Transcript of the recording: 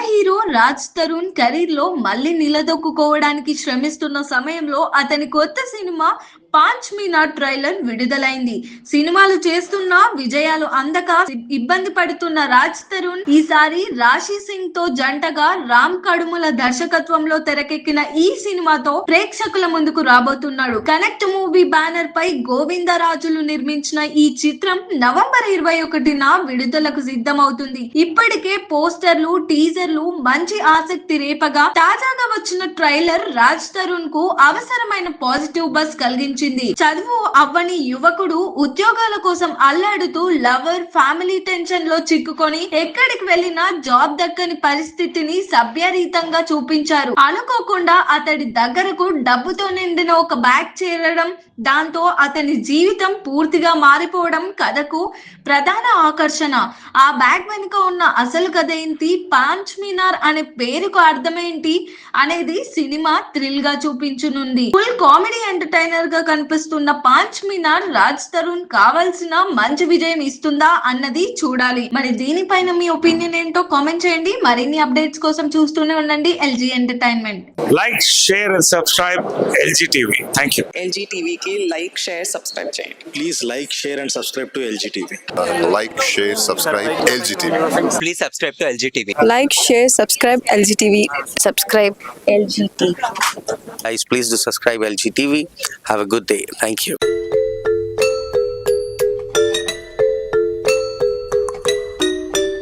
Hero Raj Tarun career లో మళ్ళీ నిలదొక్కుకోవడానికి శ్రమిస్తున్న సమయంలో అతని కొత్త సినిమా పాంచ్ మీనార్ ట్రైలర్ విడుదలైంది. సినిమాలు చేస్తున్న విజయాలు అందక ఇబ్బంది పడుతున్న రాజ్ తరుణ్ ఈసారి రాశి సింగ్ తో జంటగా రామ్ కడుముల దర్శకత్వంలో తెరకెక్కిన ఈ సినిమాతో ప్రేక్షకుల ముందుకు రాబోతున్నాడు. కనెక్ట్ మూవీ బ్యానర్ పై గోవిందరాజులు నిర్మించిన ఈ చిత్రం నవంబర్ 21న విడుదలకు సిద్ధమవుతుంది. ఇప్పటికే పోస్టర్లు, టీజర్లు మంచి ఆసక్తి రేపగా తాజాగా వచ్చిన ట్రైలర్ రాజ్ తరుణ్ కు అవసరమైన పాజిటివ్ బజ్ కలిగించింది. చదువు అవ్వని యువకుడు ఉద్యోగాల కోసం అల్లాడుతూ లవర్, ఫ్యామిలీ టెన్షన్ లో చిక్కుకొని ఎక్కడికి వెళ్ళినా జాబ్ దక్కని పరిస్థితిని సభ్యరీతంగా చూపించారు. అనుకోకుండా అతడి దగ్గరకు డబ్బుతో నిండిన ఒక బ్యాగ్ చేరడం, దాంతో అతని జీవితం పూర్తిగా మారిపోవడం కథకు ప్రధాన ఆకర్షణ. ఆ బ్యాగ్ వెనుక ఉన్న అసలు కథ ఏంటి, పాంచ్ మీనార్ అనే పేరుకు అర్థమేంటి అనేది సినిమా థ్రిల్ గా చూపించనుంది. ఫుల్ కామెడీ ఎంటర్టైనర్ గా కనిపిస్తున్న పాంచ్ మీనార్ రాజ్ తరుణ్ కావాల్సిన మంచి విజయం ఇస్తుందా అన్నది చూడాలి. మరి దీనిపైన మీ ఒపీనియన్ ఏంటో కామెంట్ చేయండి. మరిన్ని అప్డేట్స్ కోసం చూస్తూనే ఉండండి LG entertainment. Like, share and subscribe LG TV. Thank you. LG TV కి లైక్, షేర్, సబ్స్క్రైబ్ చేయండి. Please like, share and subscribe to LG TV. Like, share, subscribe LG TV. Please subscribe to LG TV. Like, share, subscribe LG TV. Subscribe LG TV. Guys, please do subscribe LG TV. Have a good day. Thank you.